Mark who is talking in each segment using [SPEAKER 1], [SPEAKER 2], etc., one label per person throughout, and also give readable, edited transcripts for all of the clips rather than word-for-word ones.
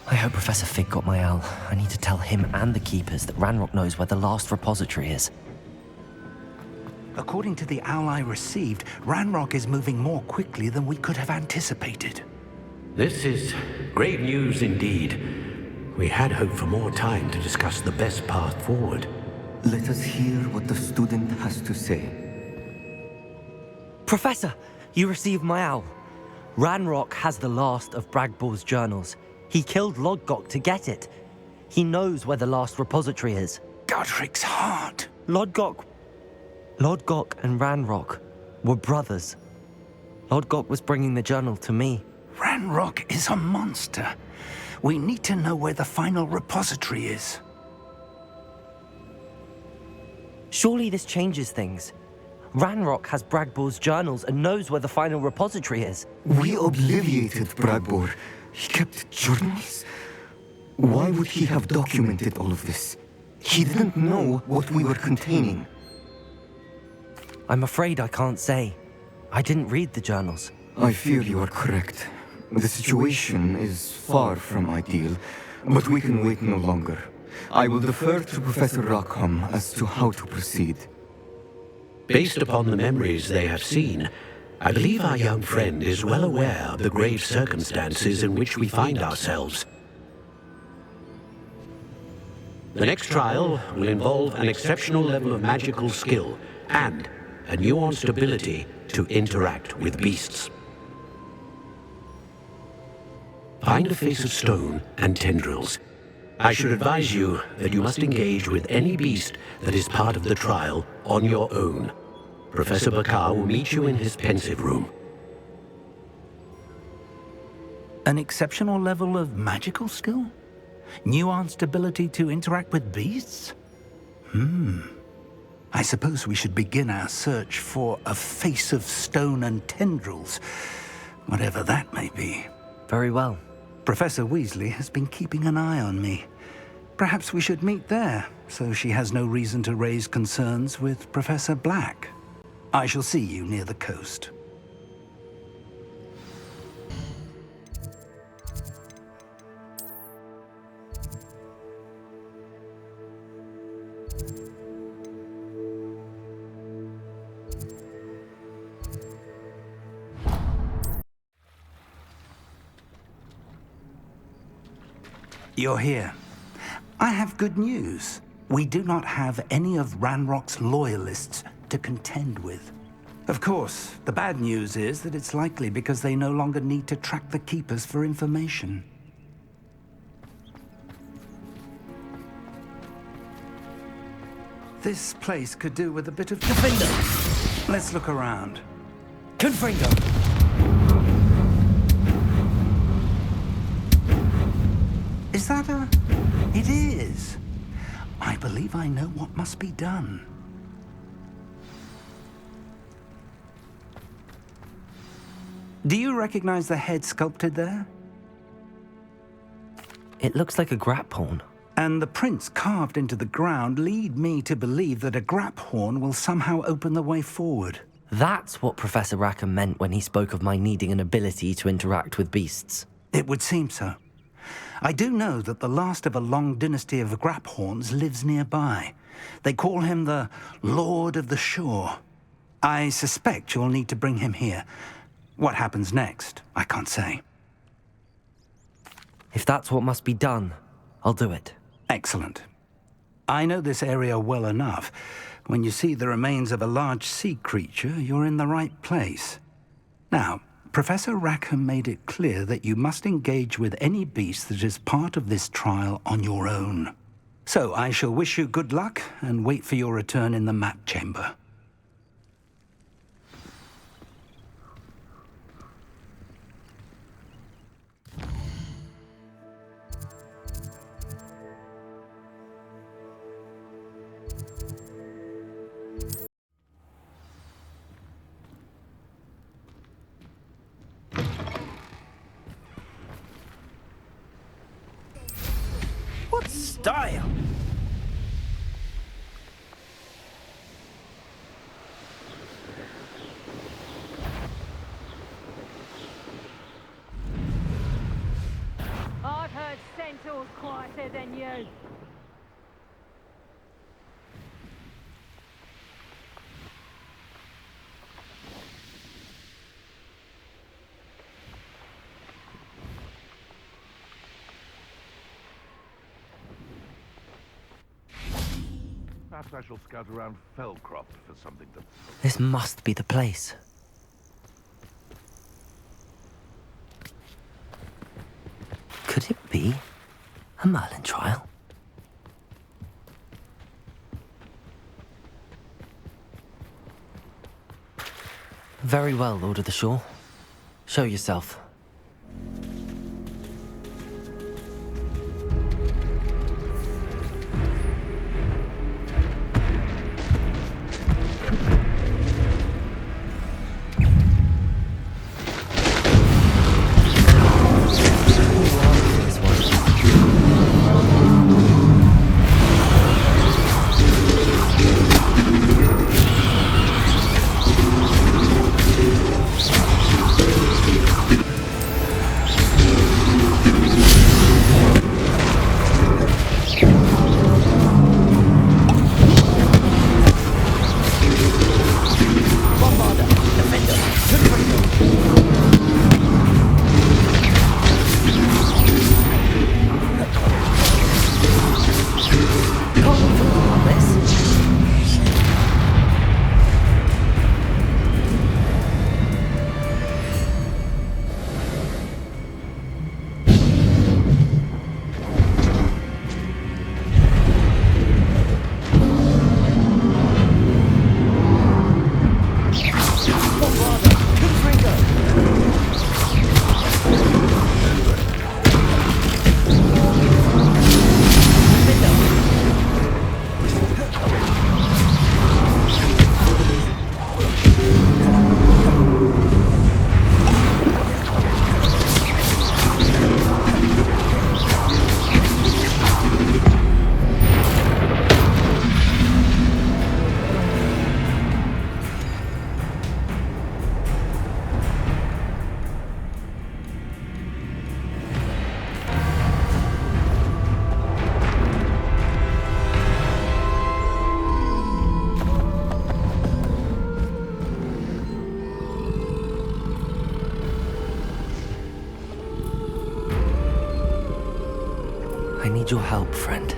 [SPEAKER 1] I hope Professor Fig got my owl. I need to tell him and the Keepers that Ranrock knows where the last repository is.
[SPEAKER 2] According to the owl I received, Ranrock is moving more quickly than we could have anticipated.
[SPEAKER 3] This is great news indeed. We had hoped for more time to discuss the best path forward.
[SPEAKER 4] Let us hear what the student has to say.
[SPEAKER 1] Professor, you received my owl. Ranrock has the last of Bragbor's journals. He killed Lodgok to get it. He knows where the last repository is.
[SPEAKER 2] Godric's heart.
[SPEAKER 1] Lodgok and Ranrock were brothers. Lodgok was bringing the journal to me.
[SPEAKER 2] Ranrock is a monster. We need to know where the final repository is.
[SPEAKER 1] Surely this changes things. Ranrock has Bragbor's journals and knows where the final repository is.
[SPEAKER 4] We obliviated Bragbor. He kept journals? Why would he have documented all of this? He didn't know what we were containing.
[SPEAKER 1] I'm afraid I can't say. I didn't read the journals.
[SPEAKER 4] I fear you are correct. The situation is far from ideal, but we can wait no longer. I will defer to Professor Rackham as to how to proceed.
[SPEAKER 3] Based upon the memories they have seen, I believe our young friend is well aware of the grave circumstances in which we find ourselves. The next trial will involve an exceptional level of magical skill and a nuanced ability to interact with beasts. Find a face of stone and tendrils. I should advise you that you must engage with any beast that is part of the trial on your own. Professor Bakar will meet you in his Pensieve room.
[SPEAKER 2] An exceptional level of magical skill? Nuanced ability to interact with beasts? I suppose we should begin our search for a face of stone and tendrils, whatever that may be.
[SPEAKER 1] Very well.
[SPEAKER 2] Professor Weasley has been keeping an eye on me. Perhaps we should meet there, so she has no reason to raise concerns with Professor Black. I shall see you near the coast. You're here. I have good news. We do not have any of Ranrock's loyalists to contend with. Of course, the bad news is that it's likely because they no longer need to track the Keepers for information. This place could do with a bit of...
[SPEAKER 1] Confringo!
[SPEAKER 2] Let's look around.
[SPEAKER 1] Confringo!
[SPEAKER 2] Is that a... It is. I believe I know what must be done. Do you recognize the head sculpted there?
[SPEAKER 1] It looks like a Graphorn.
[SPEAKER 2] And the prints carved into the ground lead me to believe that a Graphorn will somehow open the way forward.
[SPEAKER 1] That's what Professor Rackham meant when he spoke of my needing an ability to interact with beasts.
[SPEAKER 2] It would seem so. I do know that the last of a long dynasty of Graphorns lives nearby. They call him the Lord of the Shore. I suspect you'll need to bring him here. What happens next, I can't say.
[SPEAKER 1] If that's what must be done, I'll do it.
[SPEAKER 2] Excellent. I know this area well enough. When you see the remains of a large sea creature, you're in the right place. Now, Professor Rackham made it clear that you must engage with any beast that is part of this trial on your own. So I shall wish you good luck and wait for your return in the map chamber.
[SPEAKER 5] style.
[SPEAKER 6] I've heard centaurs quieter than you.
[SPEAKER 7] Perhaps I shall scout around Fellcroft for something to...
[SPEAKER 1] This must be the place. Could it be a Merlin trial? Very well, Lord of the Shore. Show yourself. I need your help, friend.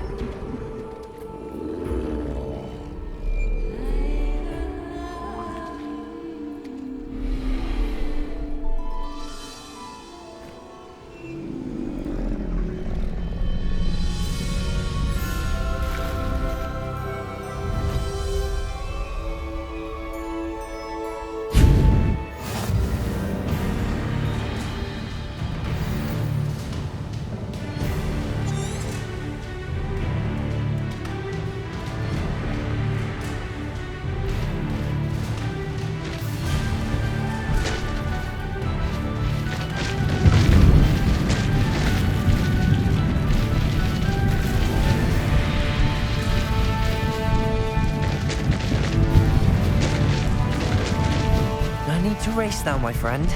[SPEAKER 1] No need to race now, my friend.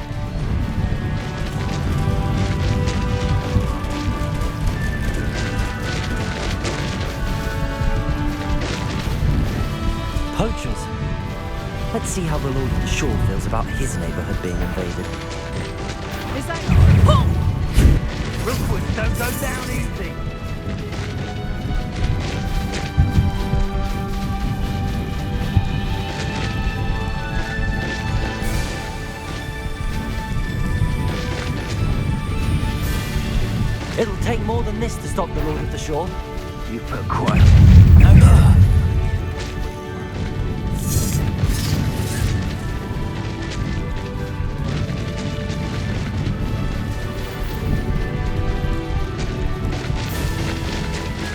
[SPEAKER 1] Poachers. Let's see how the Lord of the Shore feels about his neighborhood being invaded.
[SPEAKER 6] Is that...
[SPEAKER 5] Rookwoods don't go down easy.
[SPEAKER 1] It'll take more than this to stop the Lord of the Shore.
[SPEAKER 5] You put quite...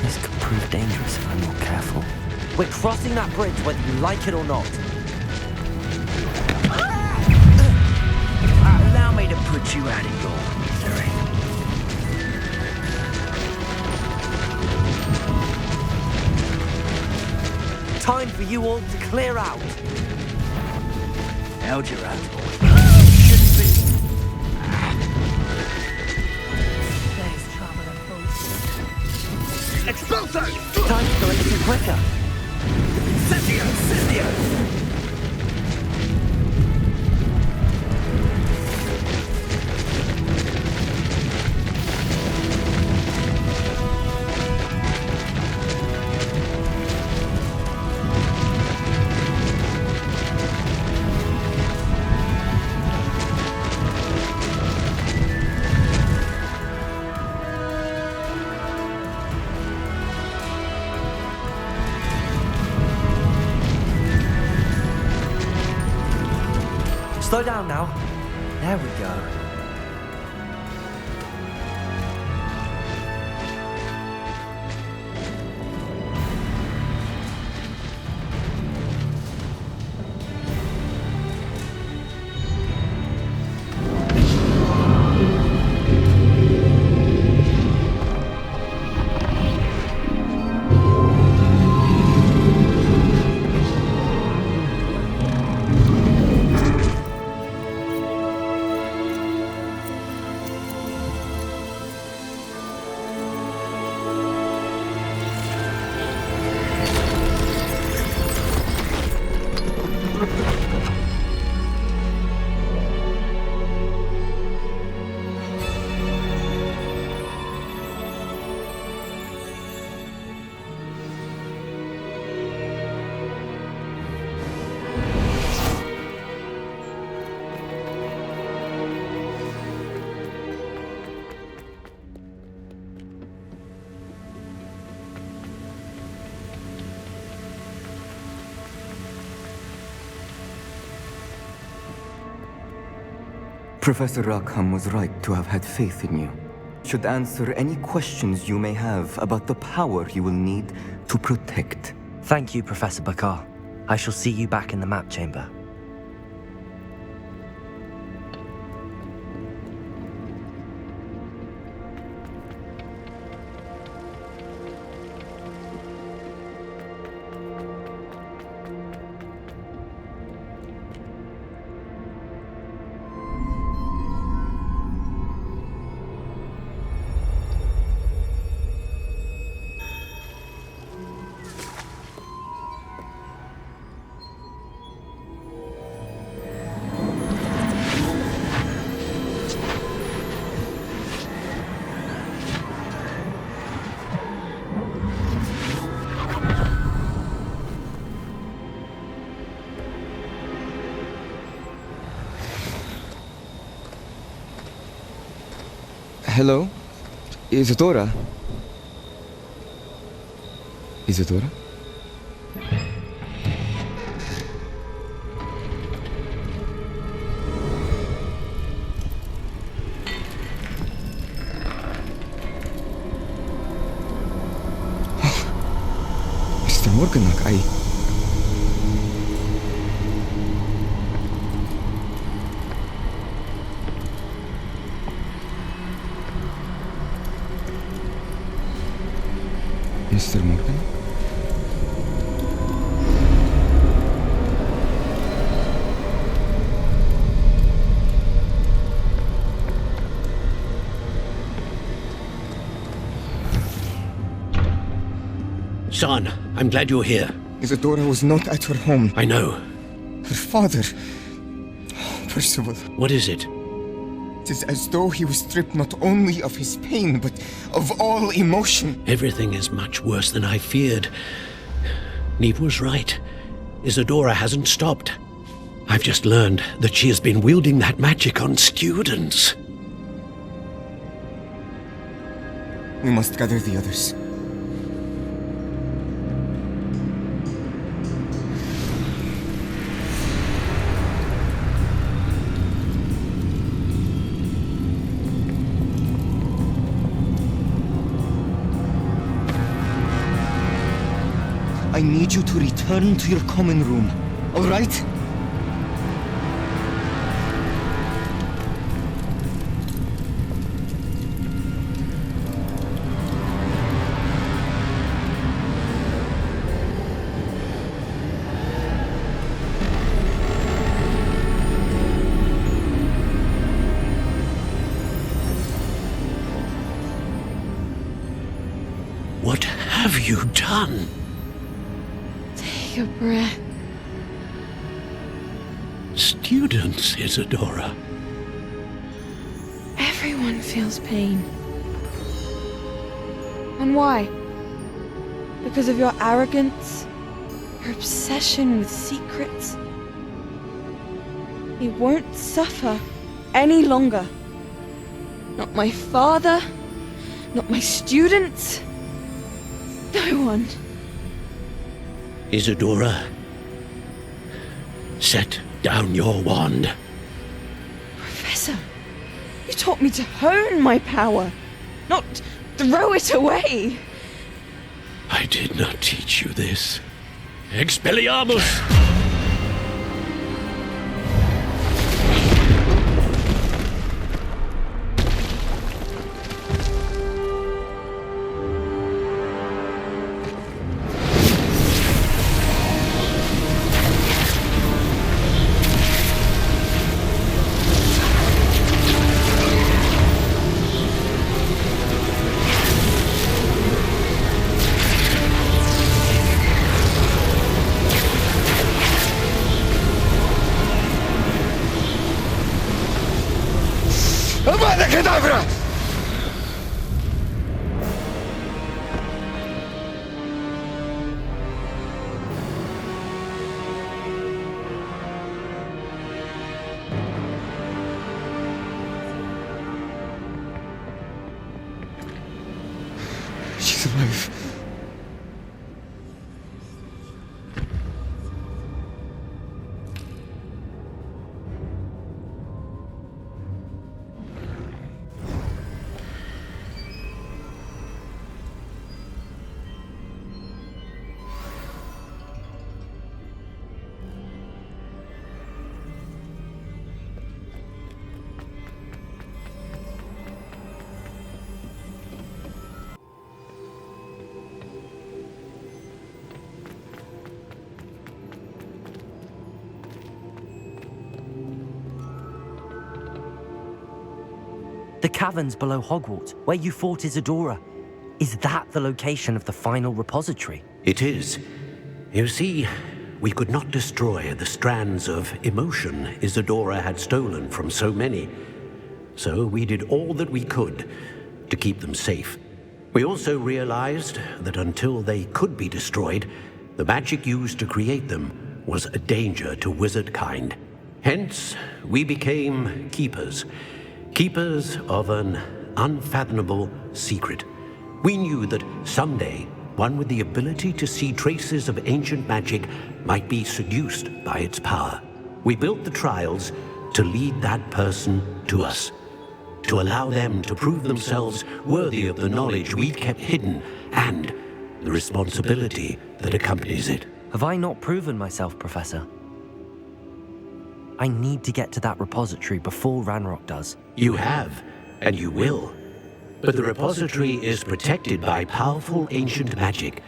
[SPEAKER 1] This could prove dangerous if I'm not careful. We're crossing that bridge whether you like it or not.
[SPEAKER 5] Allow me to put you out of your misery.
[SPEAKER 1] Time for you all to clear out.
[SPEAKER 5] Held your own.
[SPEAKER 6] There's trouble afoot.
[SPEAKER 5] Expulso!
[SPEAKER 1] Time to go even quicker.
[SPEAKER 5] Incendio! Incendio!
[SPEAKER 1] Slow down now. There we go.
[SPEAKER 4] Professor Rackham was right to have had faith in you. Should answer any questions you may have about the power you will need to protect.
[SPEAKER 1] Thank you, Professor Bakar. I shall see you back in the map chamber.
[SPEAKER 4] Hello? Isidora? Isidora? Mr. Morganach, Mr. Morgan?
[SPEAKER 3] Son, I'm glad you're here.
[SPEAKER 4] Isidora was not at her home.
[SPEAKER 3] I know.
[SPEAKER 4] Her father... Percival.
[SPEAKER 3] What is it?
[SPEAKER 4] It is as though he was stripped not only of his pain, but of all emotion.
[SPEAKER 3] Everything is much worse than I feared. Neve was right. Isidora hasn't stopped. I've just learned that she has been wielding that magic on students.
[SPEAKER 4] We must gather the others. I need you to return to your common room, all right?
[SPEAKER 3] you done?
[SPEAKER 8] Take a breath.
[SPEAKER 3] Students, Isidora.
[SPEAKER 8] Everyone feels pain. And why? Because of your arrogance? Your obsession with secrets? He won't suffer any longer. Not my father, not my students, no one.
[SPEAKER 3] Isidora, set down your wand.
[SPEAKER 8] Professor, you taught me to hone my power, not throw it away.
[SPEAKER 3] I did not teach you this. Expelliarmus!
[SPEAKER 5] Avada Kedavra!
[SPEAKER 4] She's alive.
[SPEAKER 1] The caverns below Hogwarts, where you fought Isidora. Is that the location of the final repository?
[SPEAKER 3] It is. You see, we could not destroy the strands of emotion Isidora had stolen from so many. So we did all that we could to keep them safe. We also realized that until they could be destroyed, the magic used to create them was a danger to wizard kind. Hence, we became keepers. Keepers of an unfathomable secret. We knew that someday, one with the ability to see traces of ancient magic might be seduced by its power. We built the trials to lead that person to us, to allow them to prove themselves worthy of the knowledge we'd kept hidden and the responsibility that accompanies it.
[SPEAKER 1] Have I not proven myself, Professor? I need to get to that repository before Ranrock does.
[SPEAKER 3] You have, and you will. But the repository is protected by powerful ancient magic.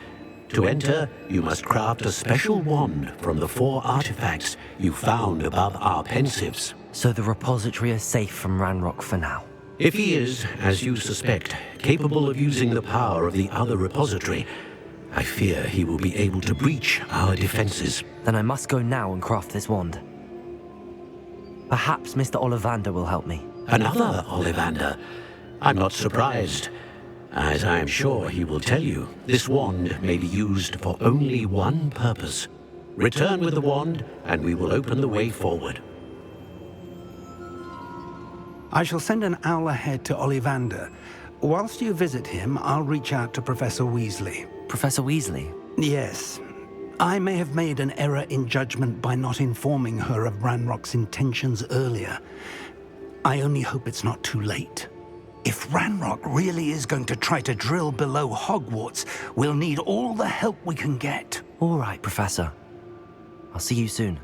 [SPEAKER 3] To enter, you must craft a special wand from the 4 artifacts you found above our Pensieves.
[SPEAKER 1] So the repository is safe from Ranrock for now.
[SPEAKER 3] If he is, as you suspect, capable of using the power of the other repository, I fear he will be able to breach our defenses.
[SPEAKER 1] Then I must go now and craft this wand. Perhaps Mr. Ollivander will help me.
[SPEAKER 3] Another Ollivander? I'm not surprised. As I am sure he will tell you, this wand may be used for only one purpose. Return with the wand, and we will open the way forward.
[SPEAKER 2] I shall send an owl ahead to Ollivander. Whilst you visit him, I'll reach out to Professor Weasley.
[SPEAKER 1] Professor Weasley?
[SPEAKER 2] Yes. I may have made an error in judgment by not informing her of Ranrock's intentions earlier. I only hope it's not too late. If Ranrock really is going to try to drill below Hogwarts, we'll need all the help we can get.
[SPEAKER 1] All right, Professor. I'll see you soon.